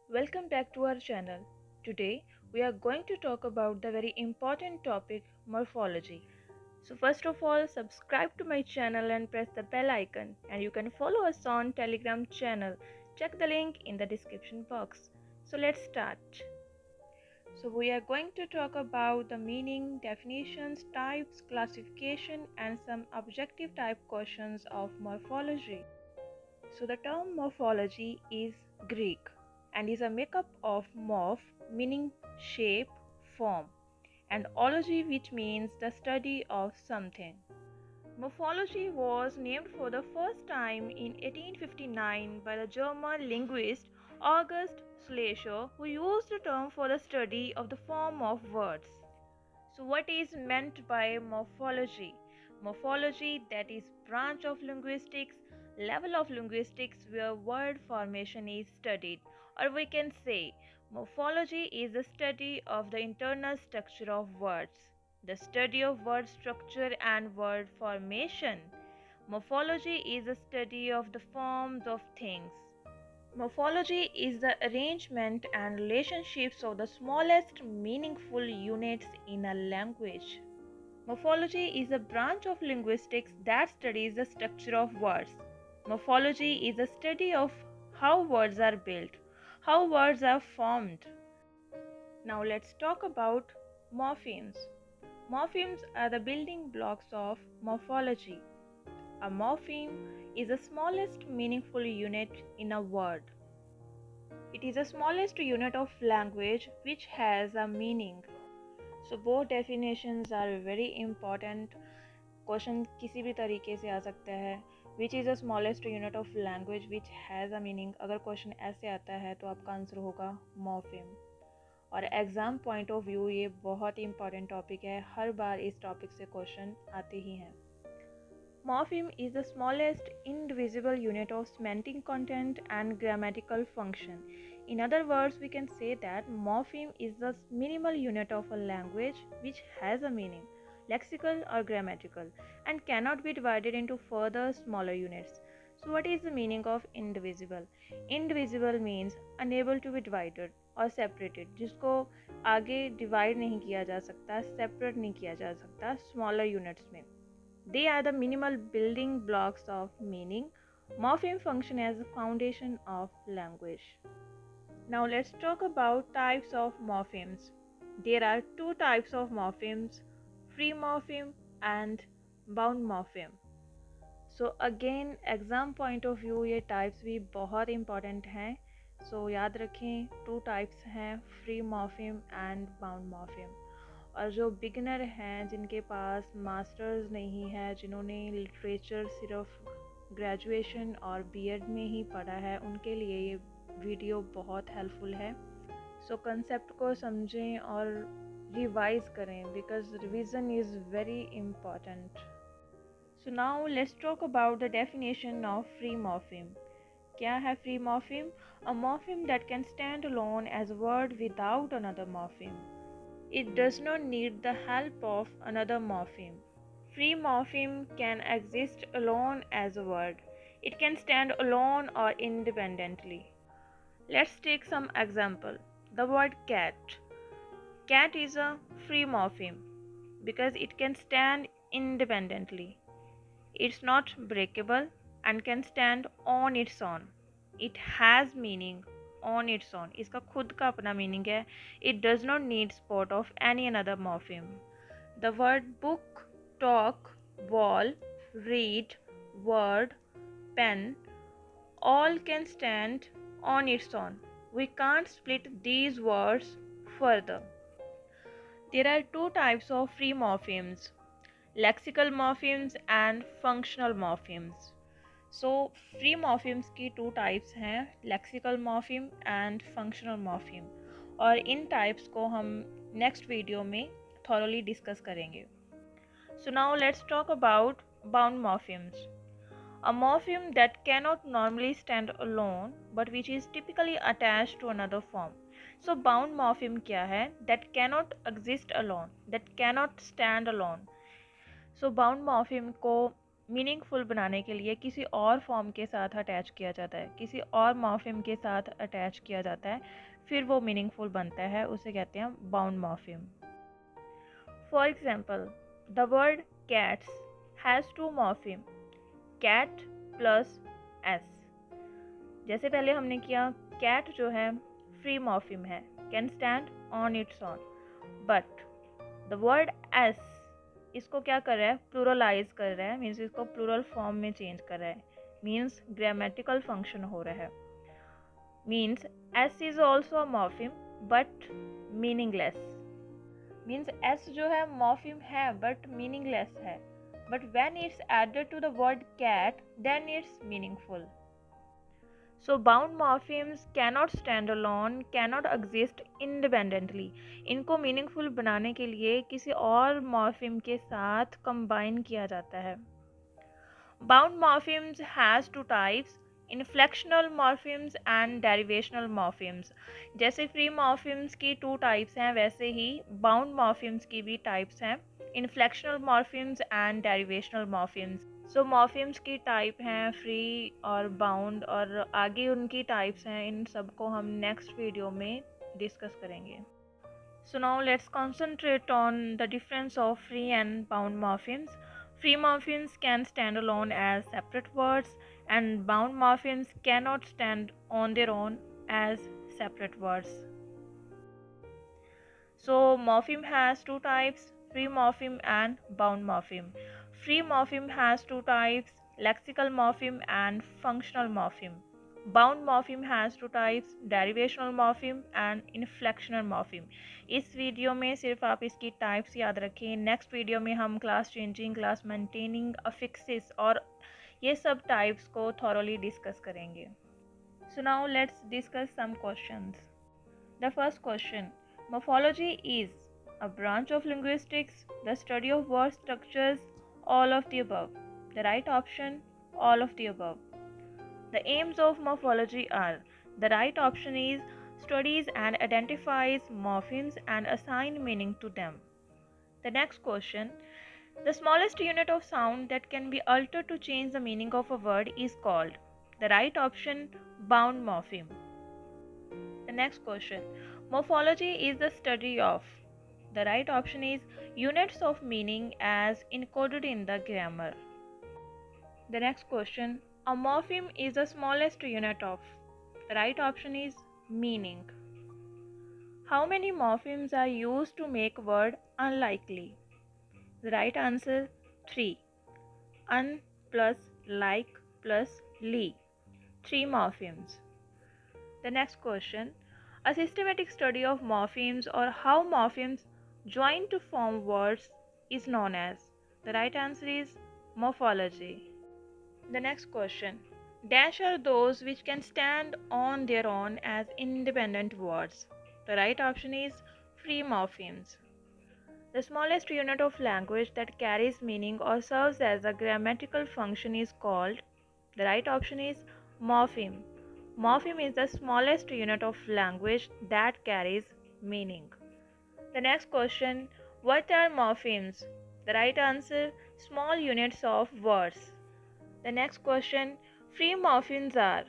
Welcome back to our channel. Today we are going to talk about the very important topic morphology. So first of all, subscribe to my channel and press the bell icon, and you can follow us on Telegram channel. Check the link in the description box. So let's start. So we are going to talk about the meaning, definitions, types, classification and some objective type questions of morphology. So the term morphology is Greek and is a makeup of morph meaning shape, form, and ology which means the study of something. Morphology was named for the first time in 1859 by the German linguist August Schleicher, who used the term for the study of the form of words. So what is meant by morphology? Morphology, that is branch of linguistics, level of linguistics where word formation is studied, or we can say morphology is the study of the internal structure of words, the study of word structure and word formation. Morphology is the study of the forms of things. Morphology is the arrangement and relationships of the smallest meaningful units in a language. Morphology is a branch of linguistics that studies the structure of words. Morphology is a study of how words are built, how words are formed. Now let's talk about morphemes. Morphemes are the building blocks of morphology. A morpheme is the smallest meaningful unit in a word. It is the smallest unit of language which has a meaning. So both definitions are very important. Question किसी भी तरीके से आ सकता है. Which is the smallest unit of language which has a meaning. अगर question ऐसे आता है तो आपका आंसर होगा मॉर्फेम. और एग्ज़ाम पॉइंट ऑफ व्यू ये बहुत ही इंपॉर्टेंट टॉपिक है. हर बार इस टॉपिक से क्वेश्चन आते ही हैं. Morpheme is the smallest indivisible unit of semantic content and grammatical function. In other words, we can say that morpheme is the minimal unit of a language which has a meaning, lexical or grammatical, and cannot be divided into further smaller units. So what is the meaning of indivisible? Indivisible means unable to be divided और separated, जिसको आगे divide नहीं किया जा सकता, separate नहीं किया जा सकता smaller units में. They are the minimal building blocks of meaning. Morpheme function as the foundation of language. Now let's talk about types of morphemes. There are two types of morphemes, free morpheme and bound morpheme. So again exam point of view ये types भी बहुत important हैं. So याद रखें two types हैं, free morpheme and bound morpheme. और जो beginner हैं जिनके पास मास्टर्स नहीं है, जिन्होंने लिटरेचर सिर्फ ग्रेजुएशन और बीएड में ही पढ़ा है, उनके लिए ये वीडियो बहुत हेल्पफुल है. सो कंसेप्ट को समझें और रिवाइज करें because revision is very important. So now let's talk about the definition of free morpheme. क्या है free morpheme? A morpheme that can stand alone as word without another morpheme. It does not need the help of another morpheme. Free morpheme can exist alone as a word. It can stand alone or independently. Let's take some example. The word cat. Cat is a free morpheme because it can stand independently. It's not breakable and can stand on its own. It has meaning on its own. इसका खुद का अपना meaning है. It does not need support of any another morpheme. The word book, talk, wall, read, word, pen all can stand on its own. We can't split these words further. There are two types of free morphemes, lexical morphemes and functional morphemes. So free morphemes की two types हैं, lexical morpheme and functional morpheme, और इन types को हम next video में thoroughly discuss करेंगे. So now let's talk about bound morphemes. A morpheme that cannot normally stand alone but which is typically attached to another form. So bound morpheme क्या है? That cannot exist alone, that cannot stand alone. So bound morpheme को meaningful बनाने के लिए किसी और form के साथ अटैच किया जाता है, किसी और मॉर्फिम के साथ अटैच किया जाता है, फिर वो मीनिंगफुल बनता है, उसे कहते हैं bound morpheme. For example, the word cats has two morpheme, cat plus s. जैसे पहले हमने किया, कैट जो है फ्री मॉर्फिम है, can stand on its own, but the word s इसको क्या कर रहा है, प्लूरलाइज कर रहा है, मीन्स इसको प्लूरल फॉर्म में चेंज कर रहा है, मीन्स ग्रामेटिकल फंक्शन हो रहा है। Means s is also a morpheme but meaningless, means s जो है मॉर्फिम है बट मीनिंगलेस है, but when it's added to the word cat then it's meaningful. So bound morphemes cannot stand alone, cannot exist independently. इनको meaningful बनाने के लिए किसी और मॉर्फिम के साथ कंबाइन किया जाता है। Bound morphemes has two types, inflectional morphemes and derivational morphemes. जैसे free morphemes की two types हैं, वैसे ही bound morphemes की भी types हैं, inflectional morphemes and derivational morphemes. सो मॉर्फिम्स की टाइप हैं फ्री और बाउंड, और आगे उनकी टाइप्स हैं, इन सबको हम नेक्स्ट वीडियो में डिस्कस करेंगे। So now let's concentrate on the difference of free and bound morphemes. Free morphemes can stand alone as separate words and bound morphemes cannot stand on their own as separate words. So morpheme has two types, free morpheme and bound morpheme. Free morpheme has two types, lexical morpheme and functional morpheme. Bound morpheme has two types, derivational morpheme and inflectional morpheme. इस video में सिर्फ आप इसकी types याद रखें, next video में हम class changing, class maintaining, अफिक्सिस और ये सब टाइप्स को थॉरोली डिस्कस करेंगे। So now let's discuss some questions. The first question, morphology is a branch of linguistics, the study of word structures, all of the above. The right option, all of the above. The aims of morphology are, the right option is studies and identifies morphemes and assign meaning to them. The next question, the smallest unit of sound that can be altered to change the meaning of a word is called. The right option, bound morpheme. The next question, morphology is the study of. The right option is units of meaning as encoded in the grammar. The next question, a morpheme is the smallest unit of. The right option is meaning. How many morphemes are used to make word unlikely? The right answer, 3. Un plus like plus ly. 3 morphemes. The next question, a systematic study of morphemes or how morphemes join to form words is known as. The right answer is morphology. The next question, dash are those which can stand on their own as independent words. The right option is free morphemes. The smallest unit of language that carries meaning or serves as a grammatical function is called. The right option is morpheme. Morpheme is the smallest unit of language that carries meaning. The next question, what are morphemes? The right answer, small units of words. The next question, free morphemes are.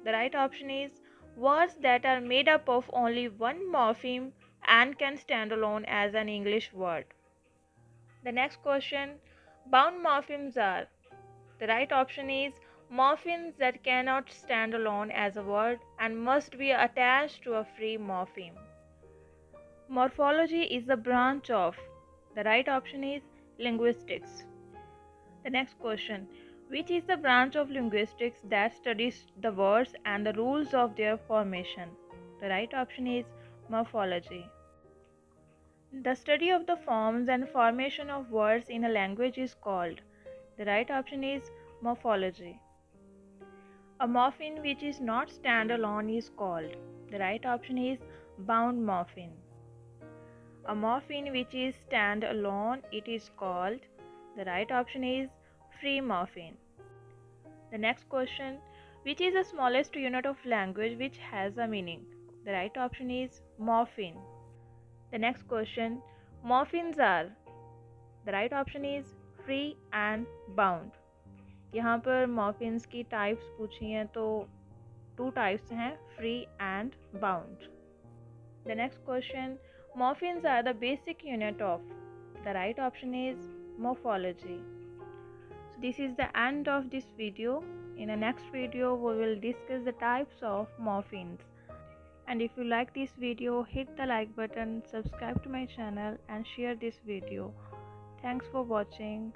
The right option is words that are made up of only one morpheme and can stand alone as an English word. The next question, bound morphemes are. The right option is morphemes that cannot stand alone as a word and must be attached to a free morpheme. Morphology is the branch of. The right option is linguistics. The next question, which is the branch of linguistics that studies the words and the rules of their formation? The right option is morphology. The study of the forms and formation of words in a language is called. The right option is morphology. A morpheme which is not standalone is called. The right option is bound morpheme. A morpheme which is standalone, it is called. The right option is free morpheme. The next question, which is the smallest unit of language which has a meaning? The right option is morpheme. The next question, morphemes are. The right option is free and bound. यहाँ पर मॉर्फिम्स की types पूछी हैं तो 2 types हैं, free and bound. The next question, morphemes are the basic unit of. The right option is morphology. So this is the end of this video. In the next video, we will discuss the types of morphemes. And if you like this video, hit the like button, subscribe to my channel and share this video. Thanks for watching.